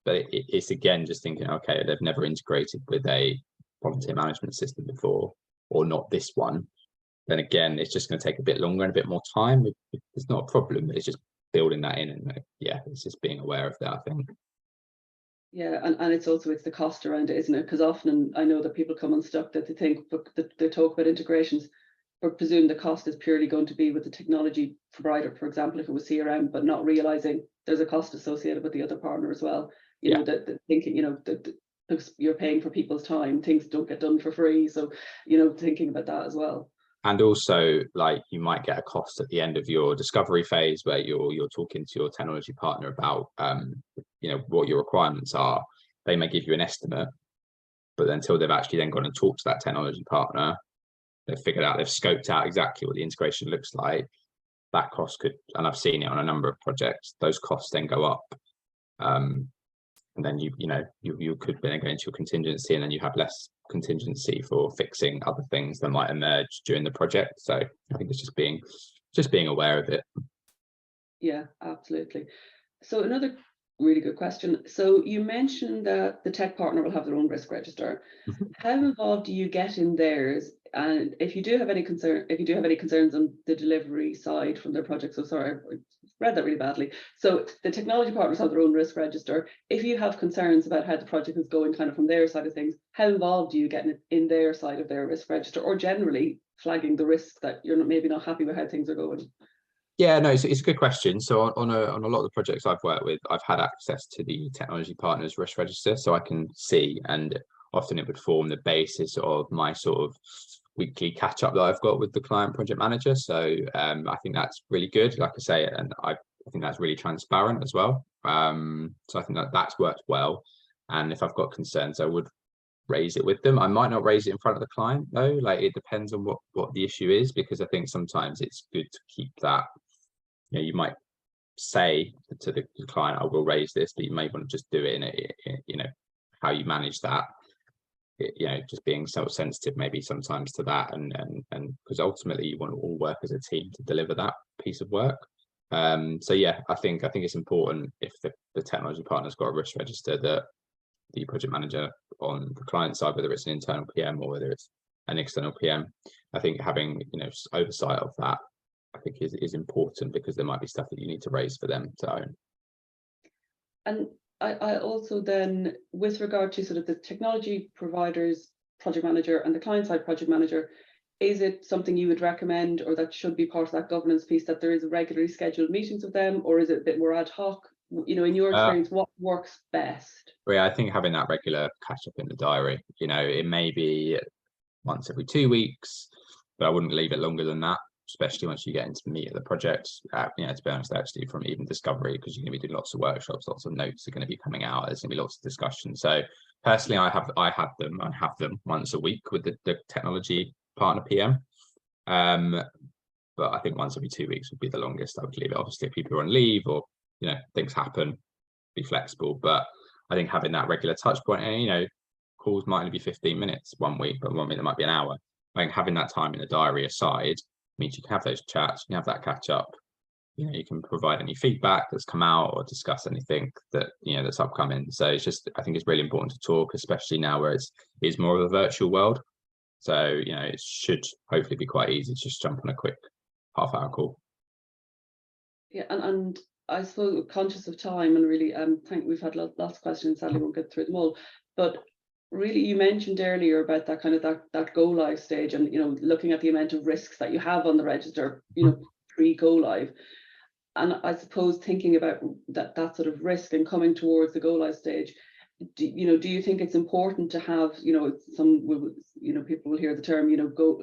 it's again just thinking, okay, they've never integrated with a volunteer management system before, or not this one. Then again, it's just going to take a bit longer and a bit more time. It's not a problem. It's just building that in, and yeah, it's just being aware of that, I think. Yeah, and it's the cost around it, isn't it? Because often I know that people come unstuck, that they think, that they talk about integrations, but presume the cost is purely going to be with the technology provider, for example, if it was CRM, but not realizing there's a cost associated with the other partner as well. Yeah. That thinking, that you're paying for people's time, things don't get done for free. So, thinking about that as well. And also, like, you might get a cost at the end of your discovery phase, where you're talking to your technology partner about what your requirements are. they may give you an estimate, but until they've actually then gone and talked to that technology partner, they've figured out, they've scoped out exactly what the integration looks like, that cost could, and I've seen it on a number of projects, those costs then go up. And then you could then go into your contingency, and then you have less contingency for fixing other things that might emerge during the project. So I think it's just being aware of it. Yeah, absolutely. So another really good question. So you mentioned that the tech partner will have their own risk register. How involved do you get in theirs? And if you do have any concerns on the delivery side from their project, so sorry, I read that really badly. So the technology partners have their own risk register. If you have concerns about how the project is going kind of from their side of things, how involved do you get in their side of their risk register, or generally flagging the risks that you're maybe not happy with how things are going? Yeah, no, it's a good question. So on a lot of the projects I've worked with, I've had access to the technology partners risk register, so I can see, and often it would form the basis of my sort of weekly catch up that I've got with the client project manager. So I think that's really good, like I say, and I think that's really transparent as well. So I think that's worked well. And if I've got concerns, I would raise it with them. I might not raise it in front of the client though. Like, it depends on what the issue is, because I think sometimes it's good to keep that. You might say to the client, I will raise this, but you may want to just do it in how you manage that, just being self-sensitive maybe sometimes to that, and because ultimately you want to all work as a team to deliver that piece of work. So yeah, I think it's important, if the technology partner's got a risk register, that the project manager on the client side, whether it's an internal PM or whether it's an external PM, I think having oversight of that, I think is important, because there might be stuff that you need to raise for them to own. And I also then, with regard to sort of the technology providers project manager and the client side project manager, is it something you would recommend, or that should be part of that governance piece, that there is regularly scheduled meetings with them, or is it a bit more ad hoc? In your experience, what works best? Well, yeah, I think having that regular catch up in the diary, it may be once every 2 weeks, but I wouldn't leave it longer than that, especially once you get into the meat of the project. To be honest, actually, from even discovery, because you're going to be doing lots of workshops, lots of notes are going to be coming out, there's going to be lots of discussion. So personally, I have them once a week with the technology partner PM. But I think once every 2 weeks would be the longest I would leave it. Obviously, if people are on leave or things happen, be flexible. But I think having that regular touch point, and calls might only be 15 minutes one week, but 1 week it might be an hour. I think having that time in the diary aside means you can have those chats, you can have that catch up. You can provide any feedback that's come out, or discuss anything that that's upcoming. So I think it's really important to talk, especially now where it's more of a virtual world. So it should hopefully be quite easy to just jump on a quick half-hour call. Yeah, and I suppose, conscious of time, and really we've had lots of questions, sadly won't get through them all, but really, you mentioned earlier about that kind of that go live stage, and looking at the amount of risks that you have on the register, pre go live. And I suppose thinking about that sort of risk and coming towards the go live stage, do you think it's important to have, people will hear the term, go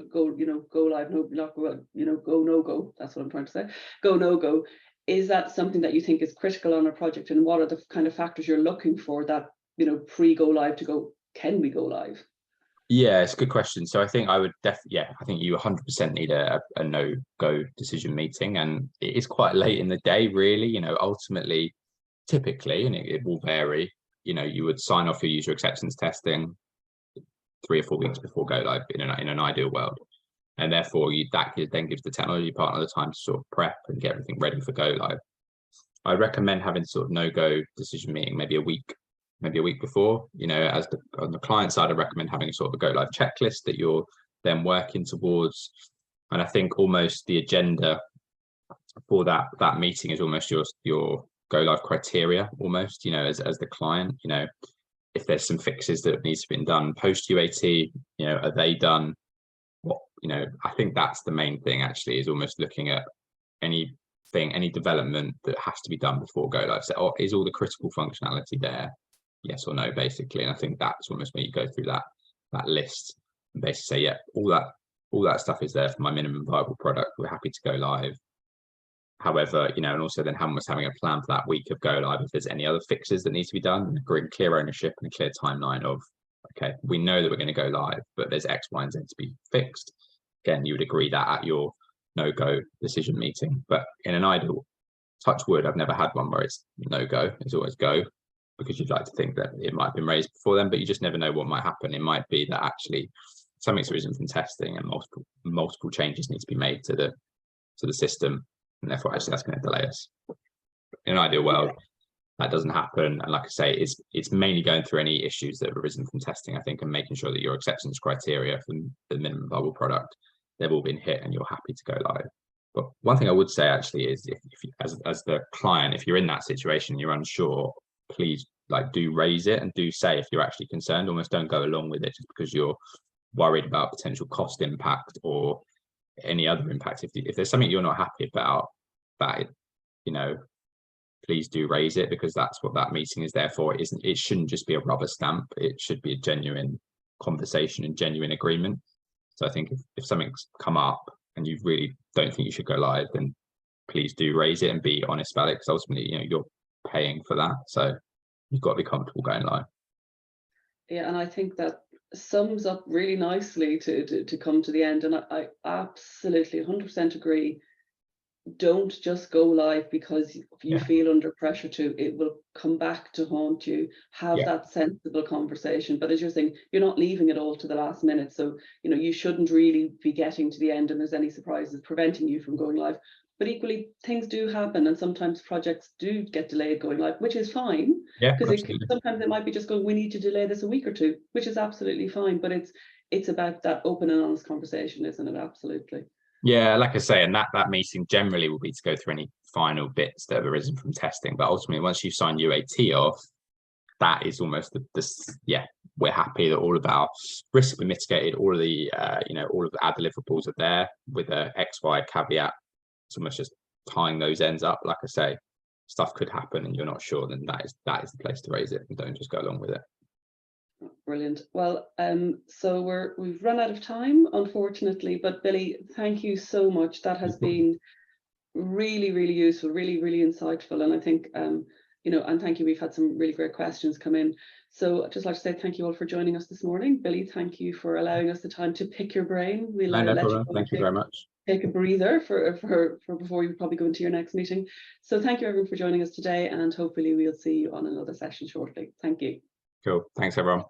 live, go no go. That's what I'm trying to say. Go no go. Is that something that you think is critical on a project, and what are the kind of factors you're looking for that pre go live to go? Can we go live? Yeah, it's a good question. So I think I would I think you 100% need a no-go decision meeting, and it is quite late in the day, really. Ultimately, typically, and it will vary, you would sign off your user acceptance testing 3 or 4 weeks before go live in an ideal world. And therefore, that then gives the technology partner the time to sort of prep and get everything ready for go live. I recommend having sort of no-go decision meeting maybe a week before. On the client side, I recommend having sort of a go live checklist that you're then working towards. And I think almost the agenda for that meeting is almost your go live criteria, almost, as the client. If there's some fixes that needs to be done post UAT, are they done? I think that's the main thing, actually, is almost looking at any development that has to be done before go live. So is all the critical functionality there? Yes or no, basically. And I think that's almost where you go through that list and basically say, yeah, all that stuff is there for my minimum viable product. We're happy to go live. However, you know, and also then having a plan for that week of go live if there's any other fixes that need to be done, and agreeing clear ownership and a clear timeline of, okay, we know that we're going to go live, but there's X, Y, and Z to be fixed. Again, you would agree that at your no-go decision meeting. But in an ideal, touch wood, I've never had one where it's no-go, it's always go, because you'd like to think that it might have been raised before then, but you just never know what might happen. It might be that actually something's arisen from testing and multiple changes need to be made to the system, and therefore actually that's going to delay us. In an ideal world, that doesn't happen, and like I say, it's mainly going through any issues that have arisen from testing, I think, and making sure that your acceptance criteria from the minimum viable product, they've all been hit and you're happy to go live. But one thing I would say actually is, if you, as the client, if you're in that situation, you're unsure, please do raise it, and do say if you're actually concerned. Almost don't go along with it just because you're worried about potential cost impact or any other impact. If there's something you're not happy about, that, you know, please do raise it, because that's what that meeting is there for. It shouldn't just be a rubber stamp. It should be a genuine conversation and genuine agreement. So I think if something's come up and you really don't think you should go live, then please do raise it and be honest about it, because ultimately, you know, you're paying for that, so you've got to be comfortable going live. Yeah, and I think that sums up really nicely to come to the end, and I absolutely 100% agree. Don't just go live because you feel under pressure to. It will come back to haunt you. Have that sensible conversation. But as you're saying, you're not leaving it all to the last minute, so you know you shouldn't really be getting to the end and there's any surprises preventing you from going live. But equally, things do happen, and sometimes projects do get delayed going live, which is fine. Because sometimes it might be just going, we need to delay this a week or two, which is absolutely fine. But it's about that open and honest conversation, isn't it? Absolutely. Yeah, like I say, and that meeting generally will be to go through any final bits that have arisen from testing. But ultimately, once you sign UAT off, that is almost we're happy that all of our risks have been mitigated. All of the all of our deliverables are there with a XY caveat. It's almost just tying those ends up. Like I say, stuff could happen and you're not sure, then that is the place to raise it, and don't just go along with it. Brilliant. Well, so we've run out of time, unfortunately, but Billy, thank you so much. That has been really, really useful, really, really insightful. And I think, you know, and thank you. We've had some really great questions come in. So I'd just like to say thank you all for joining us this morning. Billy, thank you for allowing us the time to pick your brain. We'll no let problem. you Thank you very much. Take a breather for before you probably go into your next meeting. So thank you everyone for joining us today, and hopefully we'll see you on another session shortly. Thank you. Cool. Thanks everyone.